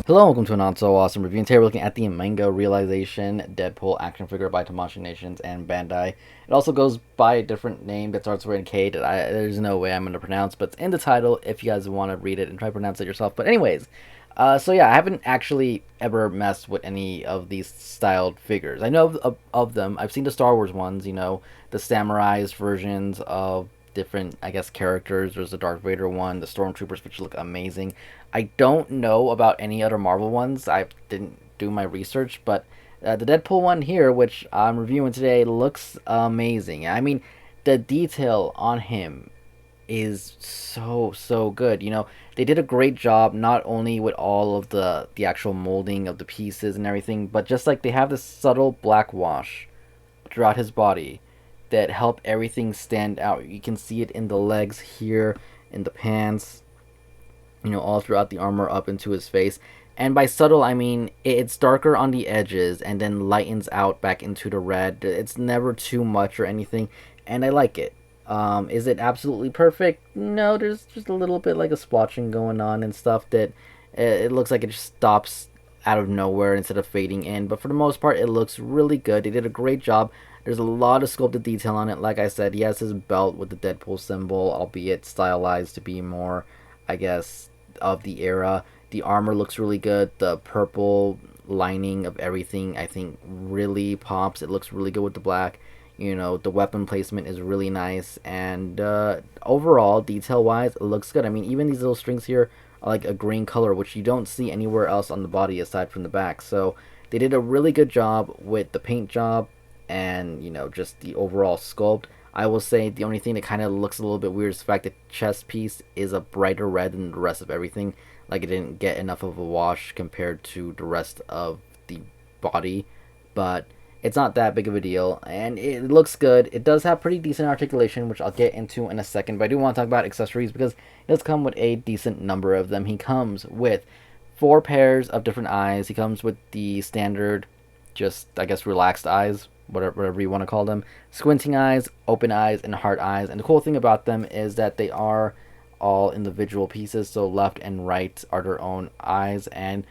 Hello and welcome to a not so awesome review. And today we're looking at the Manga Realization Deadpool action figure by Tamashii Nations and Bandai. It also goes by a different name that starts with a K that there's no way I'm going to pronounce, but it's in the title if you guys want to read it and try to pronounce it yourself. But anyways, so yeah, I haven't actually ever messed with any of these styled figures. I know of them. I've seen the Star Wars ones, the samurais versions of different, I guess, characters. There's the Darth Vader one, the Stormtroopers, which look amazing. I don't know about any other Marvel ones. I didn't do my research, but the Deadpool one here, which I'm reviewing today, looks amazing. I mean, the detail on him is so good. They did a great job not only with all of the actual molding of the pieces and everything, but just like they have this subtle black wash throughout his body that help everything stand out. You can see it in the legs here, in the pants, all throughout the armor up into his face. And by subtle, I mean it's darker on the edges and then lightens out back into the red. It's never too much or anything, and I like it. Is it absolutely perfect? No, there's just a little bit like a splotching going on and stuff that it looks like it just stops out of nowhere instead of fading in. But for the most part, it looks really good. They did a great job. There's a lot of sculpted detail on it. Like I said, he has his belt with the Deadpool symbol, albeit stylized to be more, I guess, of the era. The armor looks really good. The purple lining of everything, I think, really pops. It looks really good with the black. The weapon placement is really nice. And overall, detail-wise, it looks good. I mean, even these little strings here are like a green color, which you don't see anywhere else on the body aside from the back. So they did a really good job with the paint job and, just the overall sculpt. I will say the only thing that kind of looks a little bit weird is the fact that chest piece is a brighter red than the rest of everything. Like it didn't get enough of a wash compared to the rest of the body, but it's not that big of a deal, and it looks good. It does have pretty decent articulation, which I'll get into in a second, but I do want to talk about accessories because it does come with a decent number of them. He comes with 4 pairs of different eyes. He comes with the standard, just, I guess, relaxed eyes, whatever you want to call them, squinting eyes, open eyes, and heart eyes. And the cool thing about them is that they are all individual pieces, so left and right are their own eyes, and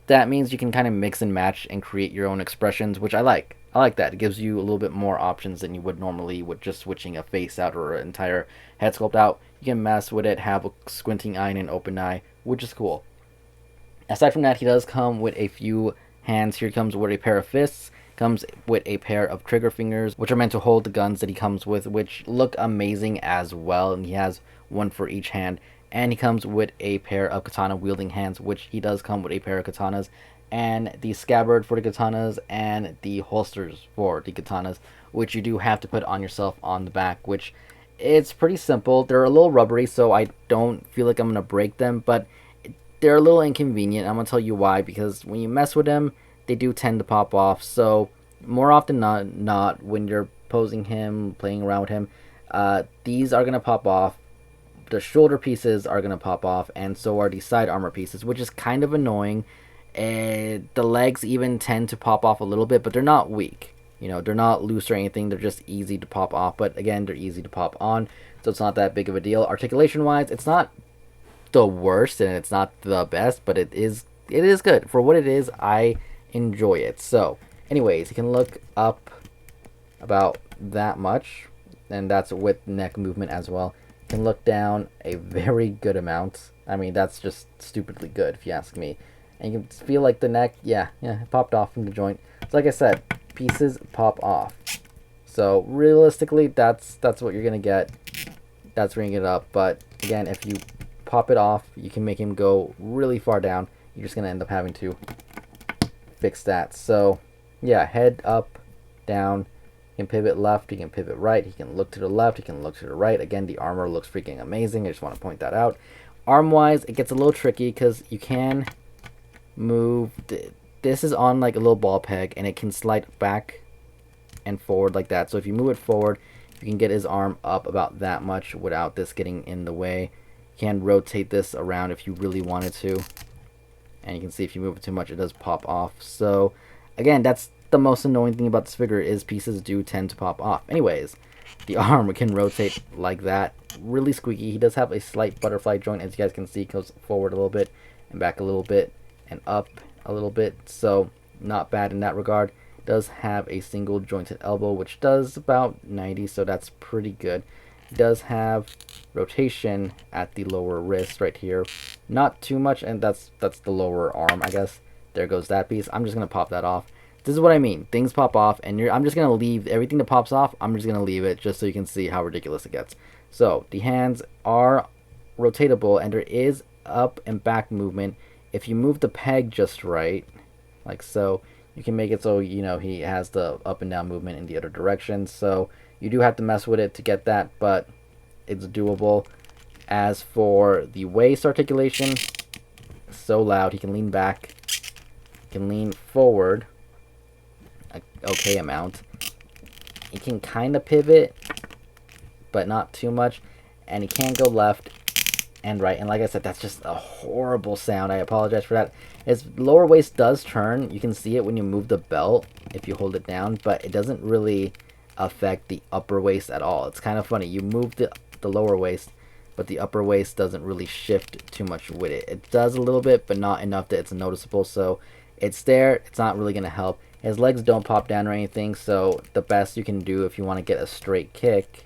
that means you can kind of mix and match and create your own expressions, which I like. I like that. It gives you a little bit more options than you would normally with just switching a face out or an entire head sculpt out. You can mess with it, have a squinting eye and an open eye, which is cool. Aside from that, he does come with a few hands. Here he comes with a pair of fists, comes with a pair of trigger fingers, which are meant to hold the guns that he comes with, which look amazing as well, and he has one for each hand. And he comes with a pair of katana wielding hands, which he does come with a pair of katanas, and the scabbard for the katanas and the holsters for the katanas, which you do have to put on yourself on the back, which it's pretty simple. They're a little rubbery, so I don't feel like I'm going to break them, but they're a little inconvenient. I'm going to tell you why, because when you mess with them, they do tend to pop off. So more often than not, when you're posing him, playing around with him, these are going to pop off. The shoulder pieces are going to pop off, and so are the side armor pieces, which is kind of annoying. And the legs even tend to pop off a little bit, but they're not weak. They're not loose or anything. They're just easy to pop off, but again, they're easy to pop on, so it's not that big of a deal. Articulation-wise, it's not the worst, and it's not the best, but it is good. For what it is, I enjoy it. So, anyways, you can look up about that much, and that's with neck movement as well. Can look down a very good amount. I mean, that's just stupidly good if you ask me. And you can feel like the neck, yeah, it popped off from the joint. So like I said, pieces pop off. So realistically, that's what you're gonna get. That's ringing it up. But again, if you pop it off, you can make him go really far down. You're just gonna end up having to fix that. So yeah, head up, down. He can pivot left, he can pivot right, he can look to the left, he can look to the right. Again, the armor looks freaking amazing. I just want to point that out. Arm-wise, it gets a little tricky because you can move. This is on like a little ball peg, and it can slide back and forward like that. So if you move it forward, you can get his arm up about that much without this getting in the way. You can rotate this around if you really wanted to. And you can see if you move it too much, it does pop off. So again, that's the most annoying thing about this figure is pieces do tend to pop off. Anyways, the arm can rotate like that. Really squeaky. He does have a slight butterfly joint, as you guys can see. Goes forward a little bit and back a little bit. and up a little bit, so not bad in that regard. Does have a single jointed elbow, which does about 90, so that's pretty good. Does have rotation at the lower wrist right here, not too much, and that's the lower arm, I guess. There goes that piece. I'm just gonna pop that off. This is what I mean. Things pop off, and I'm just gonna leave everything that pops off. I'm just gonna leave it just so you can see how ridiculous it gets. So the hands are rotatable, and there is up and back movement. If you move the peg just right, like so, you can make it so he has the up and down movement in the other direction. So you do have to mess with it to get that, but it's doable. As for the waist articulation, so loud. He can lean back, he can lean forward a okay amount. He can kind of pivot, but not too much, and he can go left and right. And like I said, that's just a horrible sound. I apologize for that. His lower waist does turn. You can see it when you move the belt if you hold it down, but it doesn't really affect the upper waist at all. It's kind of funny. You move the lower waist, but the upper waist doesn't really shift too much with it. It does a little bit, but not enough that it's noticeable. So it's there. It's not really going to help. His legs don't pop down or anything, so the best you can do if you want to get a straight kick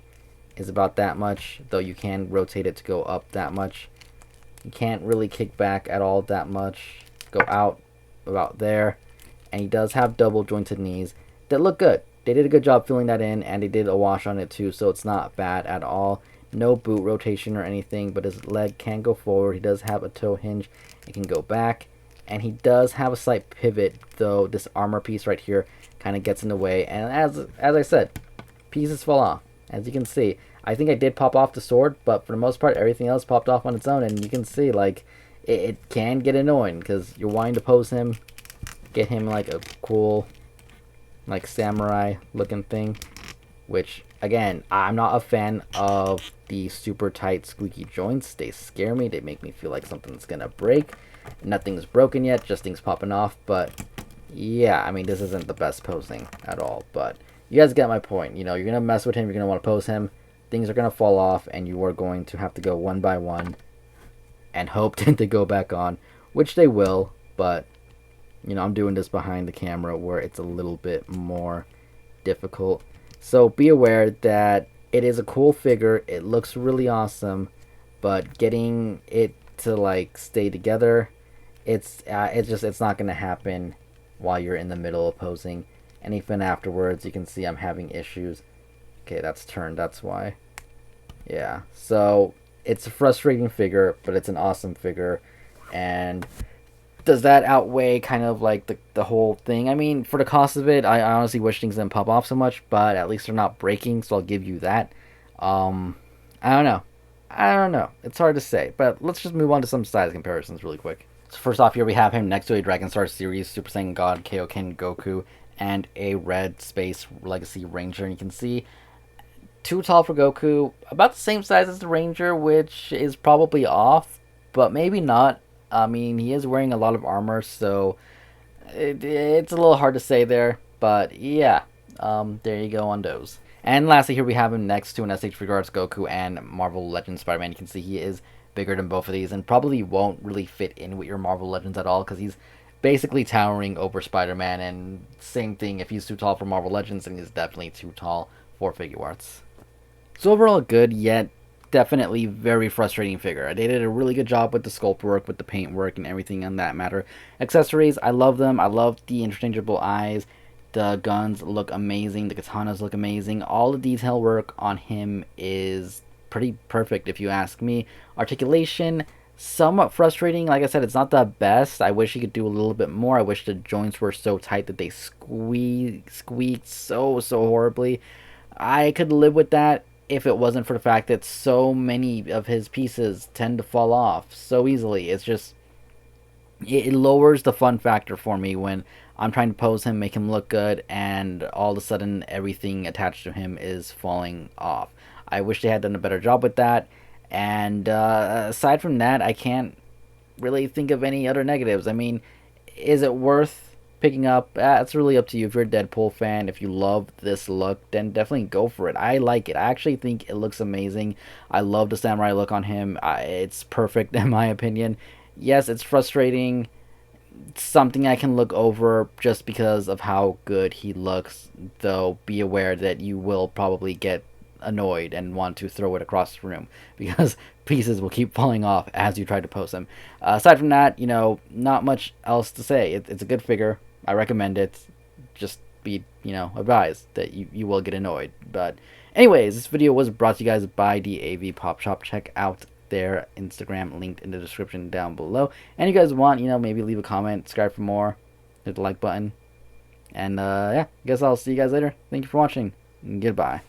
is about that much, though you can rotate it to go up that much. You can't really kick back at all that much. Go out about there. And he does have double jointed knees that look good. They did a good job filling that in, and they did a wash on it too, so it's not bad at all. No boot rotation or anything, but his leg can go forward. He does have a toe hinge. It can go back. And he does have a slight pivot, though this armor piece right here kind of gets in the way. And as I said, pieces fall off. As you can see, I think I did pop off the sword, but for the most part, everything else popped off on its own. And you can see, like, it can get annoying because you're wanting to pose him, get him like a cool, like, samurai looking thing. Which, again, I'm not a fan of the super tight squeaky joints. They scare me. They make me feel like something's gonna break. Nothing's broken yet, just things popping off. But yeah, I mean, this isn't the best posing at all, but you guys get my point. You're gonna mess with him, you're gonna want to pose him, things are gonna fall off, and you are going to have to go one by one and hope to go back on, which they will. But I'm doing this behind the camera where it's a little bit more difficult. So be aware that it is a cool figure. It looks really awesome, but getting it to like stay together, it's not gonna happen while you're in the middle of posing. And even afterwards, you can see I'm having issues. Okay, that's turned. That's why. Yeah. So it's a frustrating figure, but it's an awesome figure. And does that outweigh kind of like the whole thing? I mean, for the cost of it, I honestly wish things didn't pop off so much, but at least they're not breaking, so I'll give you that. I don't know. It's hard to say, but let's just move on to some size comparisons really quick. So first off, here we have him next to a Dragon Star Series Super Saiyan God Kaioken Goku and a Red Space Legacy Ranger. And you can see too tall for Goku, about the same size as the Ranger, which is probably off, but maybe not. I mean, he is wearing a lot of armor, so it's a little hard to say there. But yeah, there you go on those. And lastly, here we have him next to an SH Regards Goku and Marvel Legends Spider-Man. You can see he is bigger than both of these and probably won't really fit in with your Marvel Legends at all because he's basically towering over Spider-Man. And same thing, if he's too tall for Marvel Legends, then he's definitely too tall for Figuarts. So overall, good, yet definitely very frustrating figure. They did a really good job with the sculpt work, with the paint work, and everything on that matter. Accessories, I love them. I love the interchangeable eyes. The guns look amazing. The katanas look amazing. All the detail work on him is pretty perfect, if you ask me. Articulation, somewhat frustrating. Like I said, it's not the best. I wish he could do a little bit more. I wish the joints were so tight that they squeaked so horribly. I could live with that if it wasn't for the fact that so many of his pieces tend to fall off so easily. It's just, it lowers the fun factor for me when I'm trying to pose him, make him look good, and all of a sudden everything attached to him is falling off. I wish they had done a better job with that. And aside from that, I can't really think of any other negatives. I mean, is it worth picking up? It's really up to you. If you're a Deadpool fan, if you love this look, then definitely go for it. I like it. I actually think it looks amazing. I love the samurai look on him. It's perfect in my opinion. Yes, it's frustrating. something I can look over just because of how good he looks, though be aware that you will probably get annoyed and want to throw it across the room because pieces will keep falling off as you try to pose them. Aside from that, not much else to say. It's a good figure. I recommend it. Just be, advised that you will get annoyed. But anyways, this video was brought to you guys by the AV Pop Shop. Check out their Instagram linked in the description down below. And you guys want, maybe leave a comment, subscribe for more, hit the like button. And yeah, I guess I'll see you guys later. Thank you for watching. Goodbye.